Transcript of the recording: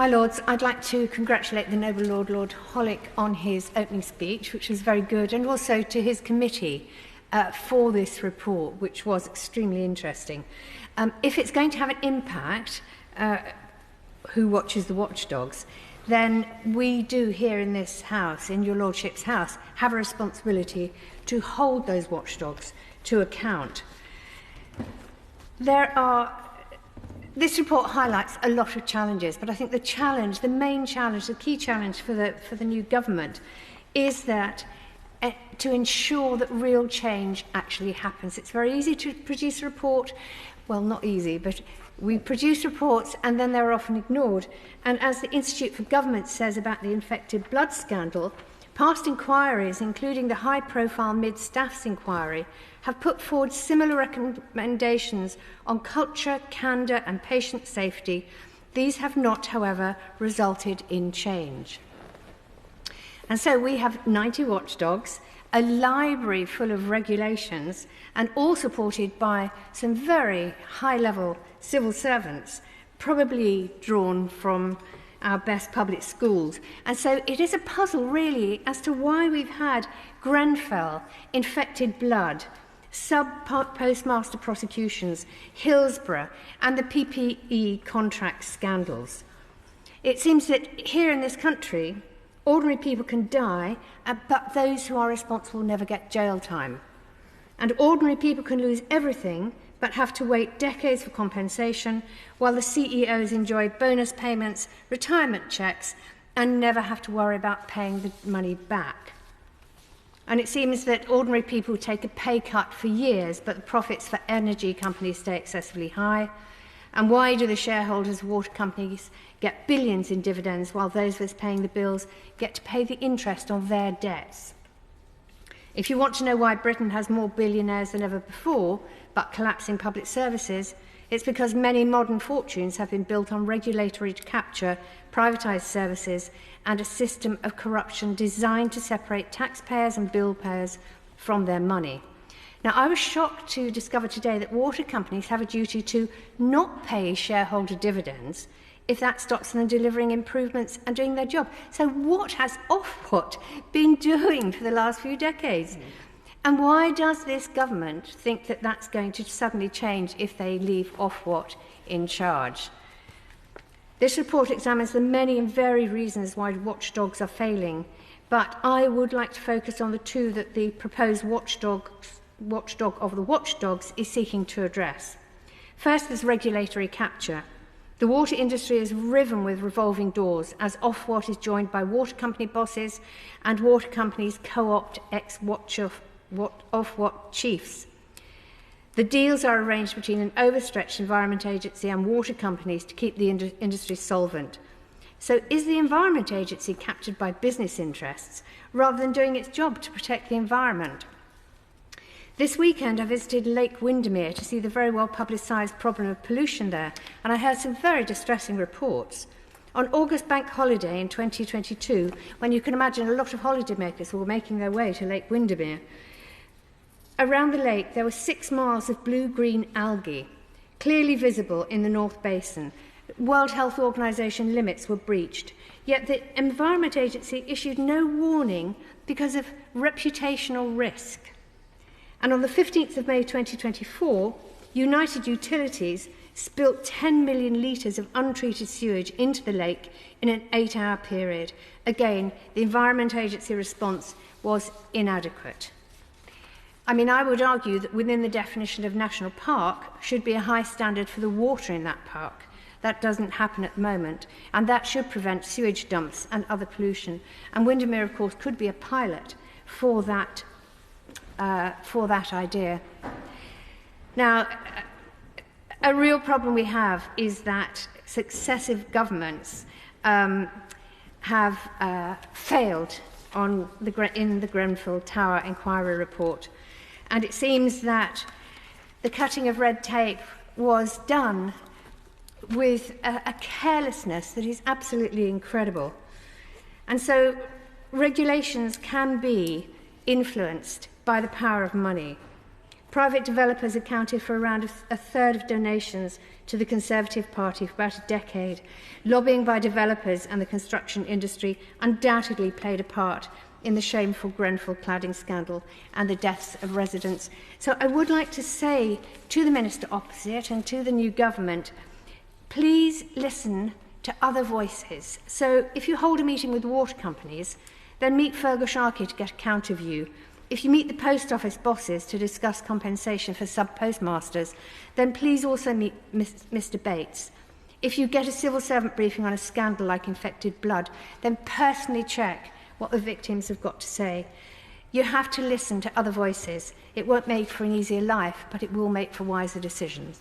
My Lords, I'd like to congratulate the Noble Lord Hollick on his opening speech, which was very good, and also to his committee for this report, which was extremely interesting. If it's going to have an impact, who watches the watchdogs, then we do here in this House, in your Lordship's House, have a responsibility to hold those watchdogs to account. This report highlights a lot of challenges, but I think the main challenge, the key challenge for the new government is that to ensure that real change actually happens. It's very easy to produce a report, well, not easy, but we produce reports and then they're often ignored. And as the Institute for Government says about the infected blood scandal, past inquiries, including the high-profile Mid-Staffs inquiry, have put forward similar recommendations on culture, candour and patient safety. These have not, however, resulted in change. And so we have 90 watchdogs, a library full of regulations, and all supported by some very high-level civil servants, probably drawn from our best public schools. And so it is a puzzle, really, as to why we've had Grenfell, infected blood, sub-postmaster prosecutions, Hillsborough, and the PPE contract scandals. It seems that here in this country, ordinary people can die, but those who are responsible never get jail time. And ordinary people can lose everything, but have to wait decades for compensation, while the CEOs enjoy bonus payments, retirement checks, and never have to worry about paying the money back. And it seems that ordinary people take a pay cut for years, but the profits for energy companies stay excessively high. And why do the shareholders of water companies get billions in dividends, while those of us paying the bills get to pay the interest on their debts? If you want to know why Britain has more billionaires than ever before, but collapsing public services, it's because many modern fortunes have been built on regulatory capture, privatised services, and a system of corruption designed to separate taxpayers and bill payers from their money. Now, I was shocked to discover today that water companies have a duty to not pay shareholder dividends if that stops them delivering improvements and doing their job. So what has Ofwat been doing for the last few decades? And why does this government think that that's going to suddenly change if they leave Ofwat in charge? This report examines the many and varied reasons why watchdogs are failing, but I would like to focus on the two that the proposed watchdog of the watchdogs is seeking to address. First, there's regulatory capture. The water industry is riven with revolving doors as Ofwat is joined by water company bosses and water companies co-opt ex-Ofwat chiefs. The deals are arranged between an overstretched Environment Agency and water companies to keep the industry solvent. So is the Environment Agency captured by business interests rather than doing its job to protect the environment? This weekend I visited Lake Windermere to see the very well publicised problem of pollution there, and I heard some very distressing reports. On August bank holiday in 2022, when you can imagine a lot of holidaymakers were making their way to Lake Windermere, around the lake there were 6 miles of blue-green algae, clearly visible in the North Basin. World Health Organization limits were breached, yet the Environment Agency issued no warning because of reputational risk. And on the 15th of May 2024, United Utilities spilt 10 million litres of untreated sewage into the lake in an 8-hour period. Again, the Environment Agency response was inadequate. I mean, I would argue that within the definition of national park should be a high standard for the water in that park. That doesn't happen at the moment, and that should prevent sewage dumps and other pollution. And Windermere, of course, could be a pilot for that idea. Now, a real problem we have is that successive governments have failed in the Grenfell Tower Inquiry report. And it seems that the cutting of red tape was done with a carelessness that is absolutely incredible. And so regulations can be influenced by the power of money. Private developers accounted for around a third of donations to the Conservative Party for about a decade. Lobbying by developers and the construction industry undoubtedly played a part in the shameful Grenfell cladding scandal and the deaths of residents. So I would like to say to the Minister opposite and to the new government, please listen to other voices. So if you hold a meeting with water companies, then meet Fergal Sharkey to get a counter view. If you meet the post office bosses to discuss compensation for sub-postmasters, then please also meet Mr. Bates. If you get a civil servant briefing on a scandal like infected blood, then personally check what the victims have got to say. You have to listen to other voices. It won't make for an easier life, but it will make for wiser decisions.